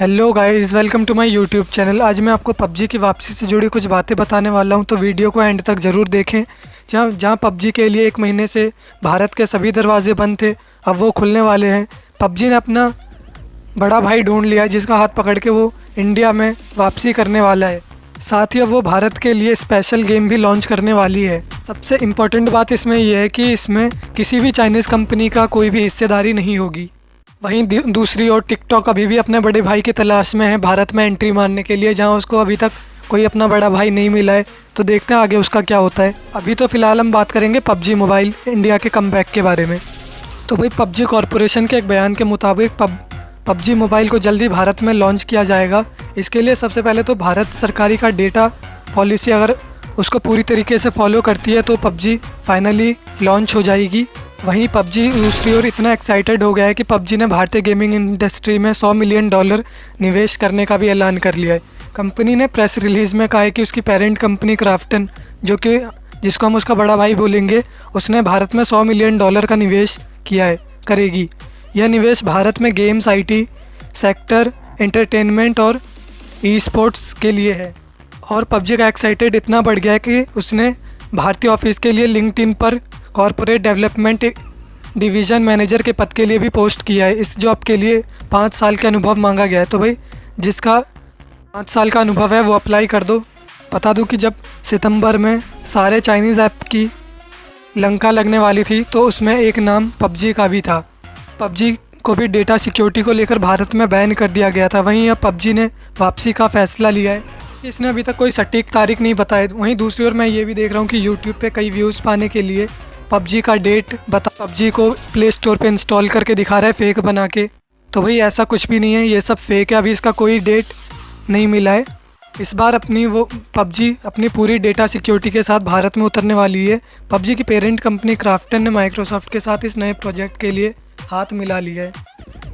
Hello guys, welcome to my YouTube channel. आज मैं आपको पबजी की वापसी से जुड़ी कुछ बातें बताने वाला हूं, तो वीडियो को एंड तक ज़रूर देखें। जहां जहां पबजी के लिए एक महीने से भारत के सभी दरवाजे बंद थे, अब वो खुलने वाले हैं। पबजी ने अपना बड़ा भाई ढूंढ लिया है, जिसका हाथ पकड़ के वो इंडिया में वापसी करने वाला है। साथ ही अब वो भारत के लिए स्पेशल गेम भी लॉन्च करने वाली है। सबसे इम्पोर्टेंट बात इसमें यह है कि इसमें किसी भी चाइनीज़ कंपनी का कोई भी हिस्सेदारी नहीं होगी। वहीं दूसरी ओर टिकटॉक अभी भी अपने बड़े भाई की तलाश में है भारत में एंट्री मारने के लिए, जहां उसको अभी तक कोई अपना बड़ा भाई नहीं मिला है। तो देखते हैं आगे उसका क्या होता है। अभी तो फ़िलहाल हम बात करेंगे पबजी मोबाइल इंडिया के कमबैक के बारे में। तो भाई, पबजी कॉरपोरेशन के एक बयान के मुताबिक पबजी मोबाइल को जल्दी भारत में लॉन्च किया जाएगा। इसके लिए सबसे पहले तो भारत सरकारी का डेटा पॉलिसी अगर उसको पूरी तरीके से फॉलो करती है तो पबजी फाइनली लॉन्च हो जाएगी। वहीं पबजी दूसरी ओर इतना एक्साइटेड हो गया है कि पबजी ने भारतीय गेमिंग इंडस्ट्री में $100 मिलियन निवेश करने का भी ऐलान कर लिया है। कंपनी ने प्रेस रिलीज़ में कहा है कि उसकी पेरेंट कंपनी क्राफ्टन, जिसको हम उसका बड़ा भाई बोलेंगे, उसने भारत में $100 मिलियन का निवेश करेगी। यह निवेश भारत में गेम्स, आईटी सेक्टर, एंटरटेनमेंट और ई स्पोर्ट्स के लिए है। और पबजी का एक्साइटेड इतना बढ़ गया है कि उसने भारतीय ऑफिस के लिए लिंक्डइन पर कॉरपोरेट डेवलपमेंट डिवीज़न मैनेजर के पद के लिए भी पोस्ट किया है। इस जॉब के लिए 5 साल का अनुभव मांगा गया है। तो भाई, जिसका 5 साल का अनुभव है वो अप्लाई कर दो। बता दूं कि जब सितंबर में सारे चाइनीज़ ऐप की लंका लगने वाली थी तो उसमें एक नाम पबजी का भी था। पबजी को भी डेटा सिक्योरिटी को लेकर भारत में बैन कर दिया गया था। वहीं अब पबजी ने वापसी का फैसला लिया है। इसने अभी तक कोई सटीक तारीख नहीं बताई। वहीं दूसरी ओर मैं ये भी देख रहा हूँ कि यूट्यूब पे कई व्यूज़ पाने के लिए पबजी का डेट पबजी को प्ले स्टोर पे इंस्टॉल करके दिखा रहा है फेक बना के। तो भाई, ऐसा कुछ भी नहीं है, ये सब फेक है। अभी इसका कोई डेट नहीं मिला है। इस बार पबजी अपनी पूरी डेटा सिक्योरिटी के साथ भारत में उतरने वाली है। पबजी की पेरेंट कंपनी क्राफ्टन ने माइक्रोसॉफ्ट के साथ इस नए प्रोजेक्ट के लिए हाथ मिला लिया है।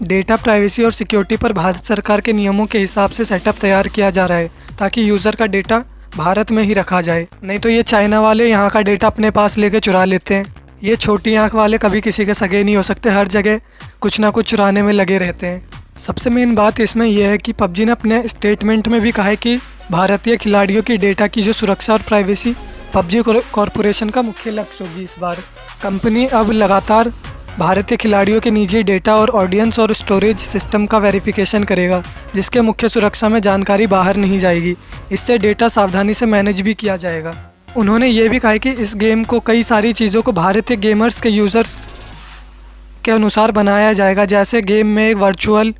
डेटा प्राइवेसी और सिक्योरिटी पर भारत सरकार के नियमों के हिसाब से सेटअप तैयार किया जा रहा है, ताकि यूज़र का डेटा भारत में ही रखा जाए। नहीं तो ये चाइना वाले यहाँ का डेटा अपने पास लेके चुरा लेते हैं। ये छोटी आंख वाले कभी किसी के सगे नहीं हो सकते, हर जगह कुछ ना कुछ चुराने में लगे रहते हैं। सबसे मेन बात इसमें यह है कि पबजी ने अपने स्टेटमेंट में भी कहा है कि भारतीय खिलाड़ियों की डेटा की जो सुरक्षा और प्राइवेसी पबजी कॉरपोरेशन का मुख्य लक्ष्य होगी। इस बार कंपनी अब लगातार भारतीय खिलाड़ियों के निजी डेटा और ऑडियंस और स्टोरेज सिस्टम का वेरिफिकेशन करेगा, जिसके मुख्य सुरक्षा में जानकारी बाहर नहीं जाएगी। इससे डेटा सावधानी से मैनेज भी किया जाएगा। उन्होंने ये भी कहा है कि इस गेम को कई सारी चीज़ों को भारतीय गेमर्स के यूज़र्स के अनुसार बनाया जाएगा। जैसे गेम में एक वर्चुअल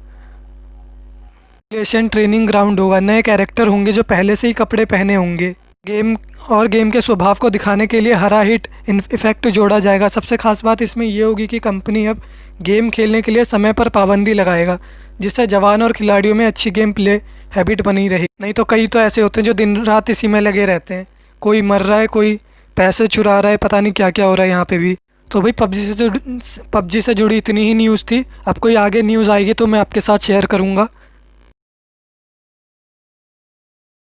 ट्रेनिंग ग्राउंड होगा, नए कैरेक्टर होंगे जो पहले से ही कपड़े पहने होंगे। गेम के स्वभाव को दिखाने के लिए हरा हिट इफेक्ट जोड़ा जाएगा। सबसे खास बात इसमें यह होगी कि कंपनी अब गेम खेलने के लिए समय पर पाबंदी लगाएगा, जिससे जवान और खिलाड़ियों में अच्छी गेम प्ले हैबिट बनी रही। नहीं तो कई तो ऐसे होते हैं जो दिन रात इसी में लगे रहते हैं, कोई मर रहा है, कोई पैसे चुरा रहा है, पता नहीं क्या क्या हो रहा है यहाँ पे भी। तो भाई, पबजी से जुड़ी इतनी ही न्यूज़ थी। अब कोई आगे न्यूज़ आएगी तो मैं आपके साथ शेयर करूँगा।